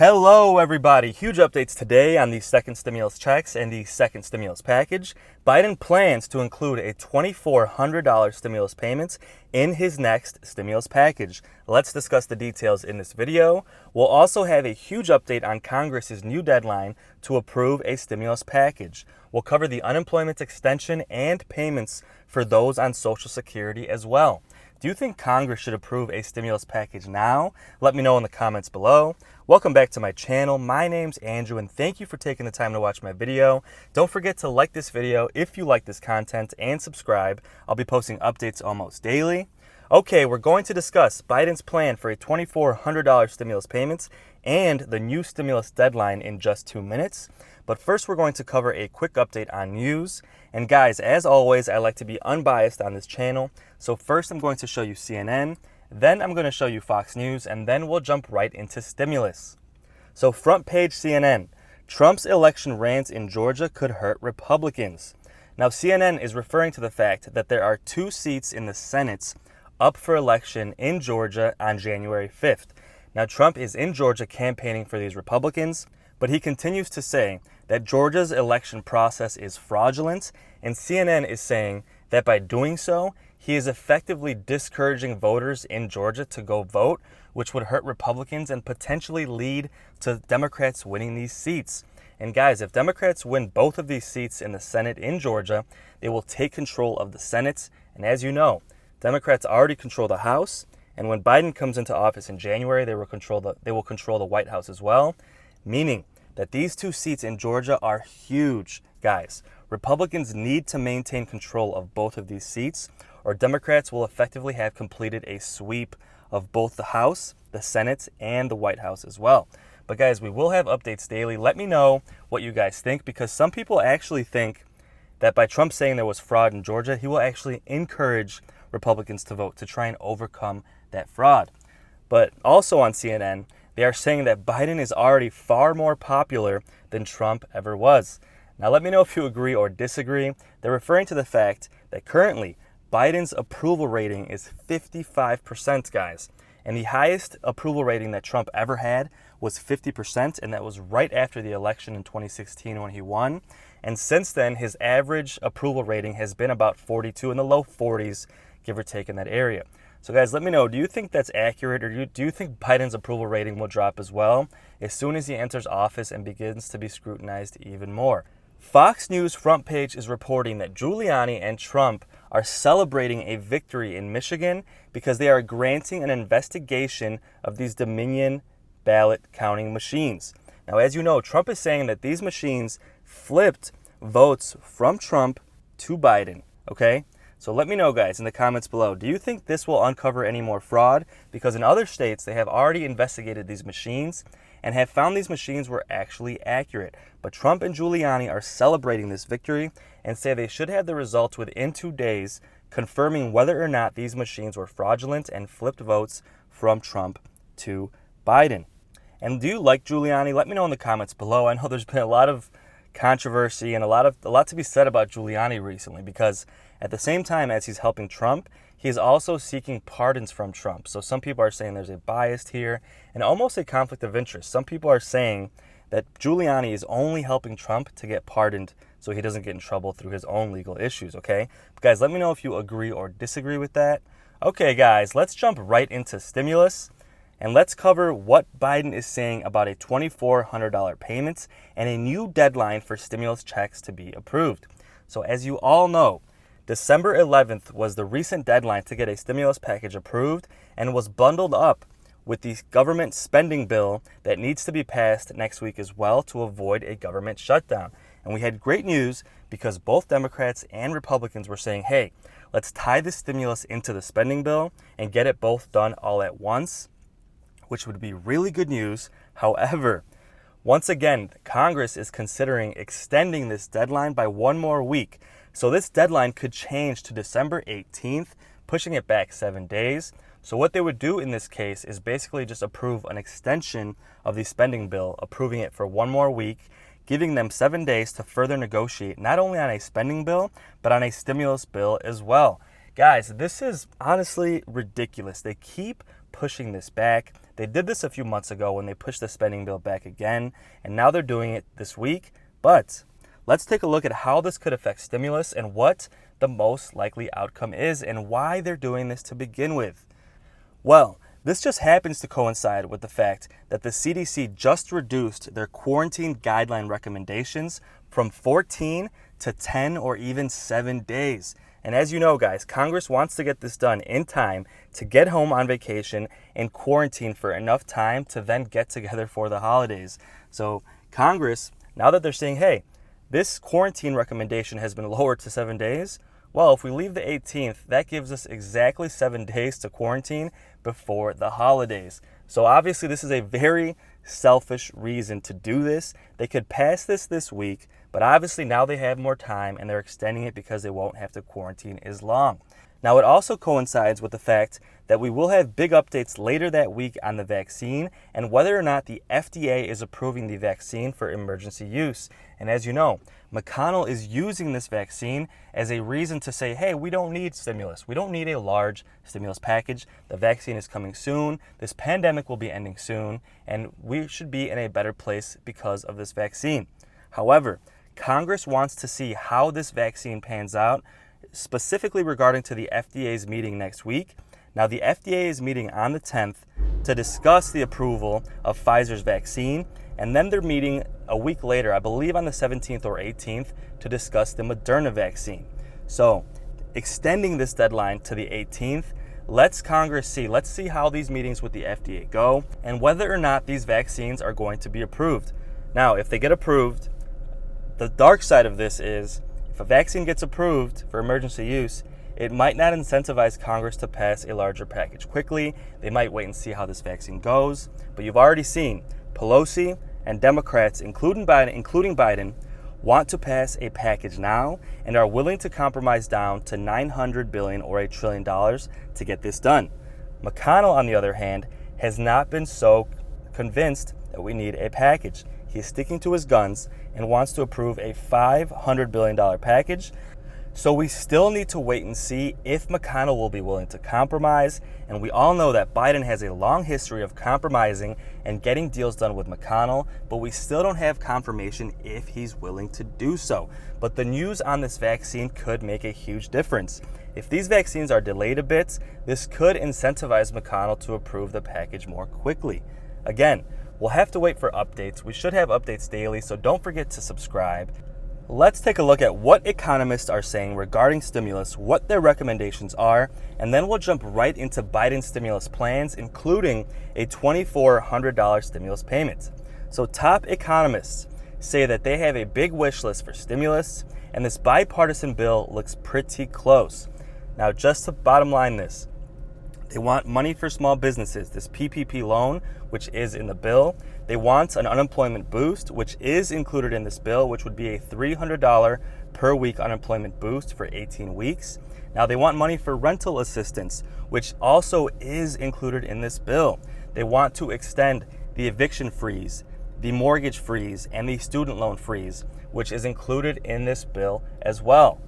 Hello everybody, huge updates today on the second stimulus checks and the second stimulus package. Biden plans to include a $2,400 stimulus payment in his next stimulus package. Let's discuss the details in this video. We'll also have a huge update on Congress's new deadline to approve a stimulus package. We'll cover the unemployment extension and payments for those on Social Security as well. Do you think Congress should approve a stimulus package now? Let me know in the comments below. Welcome back to my channel. My name's Andrew and thank you for taking the time to watch my video. Don't forget to like this video if you like this content and subscribe. I'll be posting updates almost daily. Okay, we're going to discuss Biden's plan for a $2,400 stimulus payments and the new stimulus deadline in just 2 minutes. But first, we're going to cover a quick update on news. And guys, as always, I like to be unbiased on this channel. So first, I'm going to show you CNN, then I'm going to show you Fox News, and then we'll jump right into stimulus. So front page CNN, Trump's election rant in Georgia could hurt Republicans. Now, CNN is referring to the fact that there are 2 seats in the Senate up for election in Georgia on January 5th. Now, Trump is in Georgia campaigning for these Republicans, but he continues to say that Georgia's election process is fraudulent, and CNN is saying that by doing so, he is effectively discouraging voters in Georgia to go vote, which would hurt Republicans and potentially lead to Democrats winning these seats. And guys, if Democrats win both of these seats in the Senate in Georgia, they will take control of the Senate. And as you know, Democrats already control the House, and when Biden comes into office in January, they will control the White House as well, meaning that these 2 seats in Georgia are huge, guys. Republicans need to maintain control of both of these seats, or Democrats will effectively have completed a sweep of both the House, the Senate, and the White House as well. But guys, we will have updates daily. Let me know what you guys think, because some people actually think that by Trump saying there was fraud in Georgia, he will actually encourage Republicans to vote to try and overcome that fraud. But also on CNN, they are saying that Biden is already far more popular than Trump ever was. Now, let me know if you agree or disagree. They're referring to the fact that currently Biden's approval rating is 55%, guys. And the highest approval rating that Trump ever had was 50%, and that was right after the election in 2016 when he won. And since then, his average approval rating has been about 42, in the low 40s, give or take, in that area. So guys, let me know, do you think that's accurate, or do you think Biden's approval rating will drop as well as soon as he enters office and begins to be scrutinized even more? Fox News front page is reporting that Giuliani and Trump are celebrating a victory in Michigan because they are granting an investigation of these Dominion ballot counting machines. Now, as you know, Trump is saying that these machines flipped votes from Trump to Biden, okay? So let me know, guys, in the comments below, do you think this will uncover any more fraud? Because in other states, they have already investigated these machines and have found these machines were actually accurate. But Trump and Giuliani are celebrating this victory and say they should have the results within 2 days, confirming whether or not these machines were fraudulent and flipped votes from Trump to Biden. And do you like Giuliani? Let me know in the comments below. I know there's been a lot of controversy and a lot to be said about Giuliani recently, because at the same time as he's helping Trump, he is also seeking pardons from Trump. So some people are saying there's a bias here and almost a conflict of interest. Some people are saying that Giuliani is only helping Trump to get pardoned so he doesn't get in trouble through his own legal issues, okay? But guys, let me know if you agree or disagree with that. Okay, guys, let's jump right into stimulus. And let's cover what Biden is saying about a $2,400 payment and a new deadline for stimulus checks to be approved. So as you all know, December 11th was the recent deadline to get a stimulus package approved and was bundled up with the government spending bill that needs to be passed next week as well to avoid a government shutdown. And we had great news because both Democrats and Republicans were saying, hey, let's tie the stimulus into the spending bill and get it both done all at once, which would be really good news. However, once again, Congress is considering extending this deadline by 1 more week. So this deadline could change to December 18th, pushing it back 7 days. So what they would do in this case is basically just approve an extension of the spending bill, approving it for 1 more week, giving them 7 days to further negotiate not only on a spending bill, but on a stimulus bill as well. Guys, this is honestly ridiculous. They keep pushing this back. They did this a few months ago when they pushed the spending bill back again, and now they're doing it this week. But let's take a look at how this could affect stimulus and what the most likely outcome is and why they're doing this to begin with. Well, this just happens to coincide with the fact that the CDC just reduced their quarantine guideline recommendations from 14 to 10 or even 7 days. And as you know, guys, Congress wants to get this done in time to get home on vacation and quarantine for enough time to then get together for the holidays. So Congress, now that they're saying, hey, this quarantine recommendation has been lowered to 7 days, well, if we leave the 18th, that gives us exactly 7 days to quarantine before the holidays. So obviously this is a very selfish reason to do this. They could pass this week, but obviously now they have more time and they're extending it because they won't have to quarantine as long. Now, it also coincides with the fact that we will have big updates later that week on the vaccine and whether or not the FDA is approving the vaccine for emergency use. And as you know, McConnell is using this vaccine as a reason to say, hey, we don't need stimulus. We don't need a large stimulus package. The vaccine is coming soon. This pandemic will be ending soon, and we should be in a better place because of this vaccine. However, Congress wants to see how this vaccine pans out, specifically regarding to the FDA's meeting next week. Now, the FDA is meeting on the 10th to discuss the approval of Pfizer's vaccine, and then they're meeting a week later, I believe on the 17th or 18th, to discuss the Moderna vaccine. So, extending this deadline to the 18th, let's see how these meetings with the FDA go and whether or not these vaccines are going to be approved. Now, if they get approved, the dark side of this is if a vaccine gets approved for emergency use, it might not incentivize Congress to pass a larger package quickly. They might wait and see how this vaccine goes. But you've already seen Pelosi and Democrats, including Biden, want to pass a package now and are willing to compromise down to $900 billion or $1 trillion to get this done. McConnell, on the other hand, has not been so convinced that we need a package. He is sticking to his guns and wants to approve a $500 billion package. So we still need to wait and see if McConnell will be willing to compromise. And we all know that Biden has a long history of compromising and getting deals done with McConnell, but we still don't have confirmation if he's willing to do so. But the news on this vaccine could make a huge difference. If these vaccines are delayed a bit, this could incentivize McConnell to approve the package more quickly. Again, we'll have to wait for updates. We should have updates daily, so don't forget to subscribe. Let's take a look at what economists are saying regarding stimulus, what their recommendations are, and then we'll jump right into Biden's stimulus plans, including a $2,400 stimulus payment. So top economists say that they have a big wish list for stimulus, and this bipartisan bill looks pretty close. Now, just to bottom line this, they want money for small businesses, this PPP loan, which is in the bill. They want an unemployment boost, which is included in this bill, which would be a $300 per week unemployment boost for 18 weeks. Now, they want money for rental assistance, which also is included in this bill. They want to extend the eviction freeze, the mortgage freeze, and the student loan freeze, which is included in this bill as well.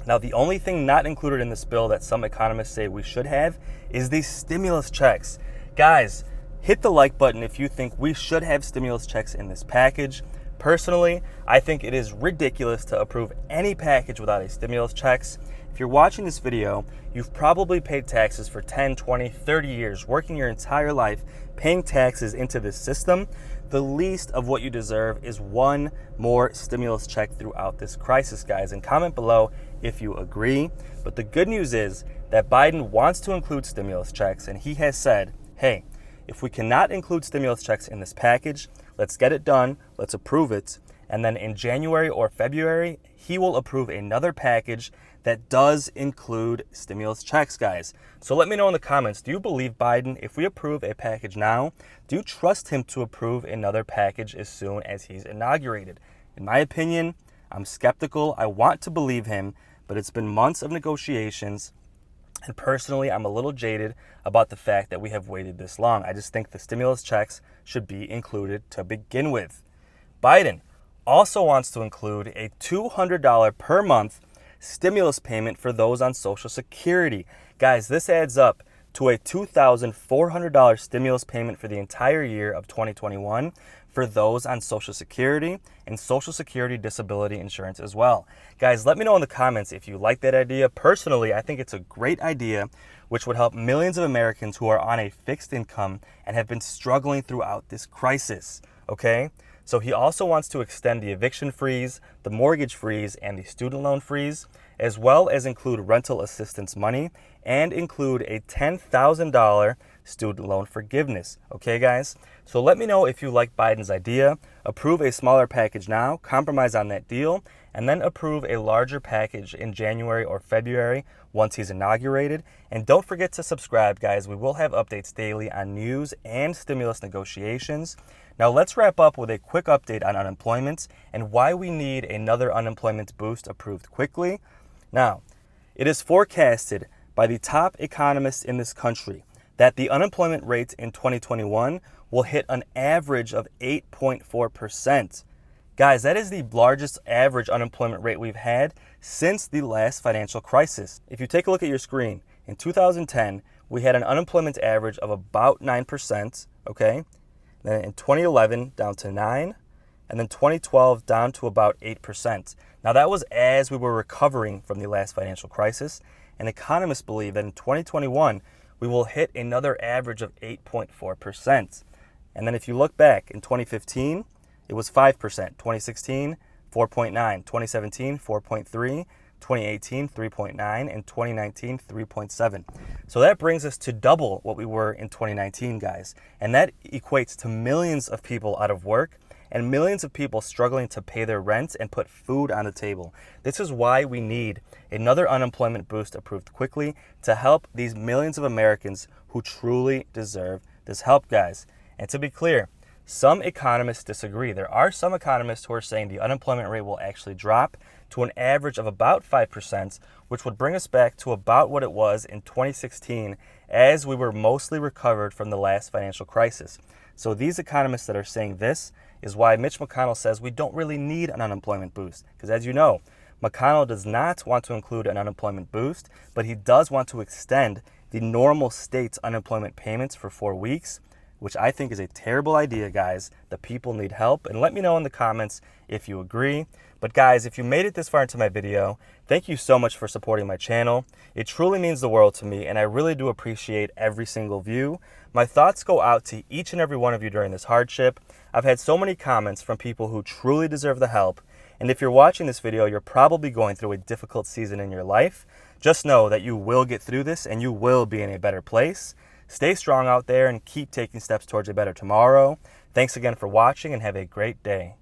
Now, the only thing not included in this bill that some economists say we should have is these stimulus checks. Guys, hit the like button if you think we should have stimulus checks in this package. Personally, I think it is ridiculous to approve any package without a stimulus checks. If you're watching this video, you've probably paid taxes for 10, 20, 30 years, working your entire life, paying taxes into this system. The least of what you deserve is one more stimulus check throughout this crisis, guys. And comment below if you agree. But the good news is that Biden wants to include stimulus checks, and he has said, hey, if we cannot include stimulus checks in this package, let's get it done, let's approve it, and then in January or February, he will approve another package that does include stimulus checks, guys. So let me know in the comments, do you believe Biden, if we approve a package now, do you trust him to approve another package as soon as he's inaugurated? In my opinion, I'm skeptical. I want to believe him, but it's been months of negotiations. And personally, I'm a little jaded about the fact that we have waited this long. I just think the stimulus checks should be included to begin with. Biden also wants to include a $200 per month stimulus payment for those on Social Security. Guys, this adds up to a $2,400 stimulus payment for the entire year of 2021 for those on Social Security and Social Security disability insurance as well. Guys, let me know in the comments if you like that idea. Personally, I think it's a great idea which would help millions of Americans who are on a fixed income and have been struggling throughout this crisis, okay? So he also wants to extend the eviction freeze, the mortgage freeze, and the student loan freeze, as well as include rental assistance money and include a $10,000 student loan forgiveness. Okay, guys? So let me know if you like Biden's idea. Approve a smaller package now, compromise on that deal, and then approve a larger package in January or February once he's inaugurated. And don't forget to subscribe, guys. We will have updates daily on news and stimulus negotiations. Now let's wrap up with a quick update on unemployment and why we need another unemployment boost approved quickly. Now, it is forecasted by the top economists in this country that the unemployment rate in 2021 will hit an average of 8.4%. Guys, that is the largest average unemployment rate we've had since the last financial crisis. If you take a look at your screen, in 2010, we had an unemployment average of about 9%, okay? Then in 2011, down to 9%, and then 2012 down to about 8%. Now that was as we were recovering from the last financial crisis, and economists believe that in 2021, we will hit another average of 8.4%. And then if you look back in 2015, it was 5%, 2016, 4.9, 2017, 4.3, 2018, 3.9, and 2019, 3.7. So that brings us to double what we were in 2019, guys. And that equates to millions of people out of work and millions of people struggling to pay their rent and put food on the table. This is why we need another unemployment boost approved quickly to help these millions of Americans who truly deserve this help, guys. And to be clear, some economists disagree. There are some economists who are saying the unemployment rate will actually drop to an average of about 5%, which would bring us back to about what it was in 2016 as we were mostly recovered from the last financial crisis. So these economists that are saying this is why Mitch McConnell says we don't really need an unemployment boost. Because as you know, McConnell does not want to include an unemployment boost, but he does want to extend the normal state's unemployment payments for 4 weeks, which I think is a terrible idea, guys. The people need help, and let me know in the comments if you agree. But guys, if you made it this far into my video, thank you so much for supporting my channel. It truly means the world to me, and I really do appreciate every single view. My thoughts go out to each and every one of you during this hardship. I've had so many comments from people who truly deserve the help, and if you're watching this video, you're probably going through a difficult season in your life. Just know that you will get through this, and you will be in a better place. Stay strong out there and keep taking steps towards a better tomorrow. Thanks again for watching, and have a great day.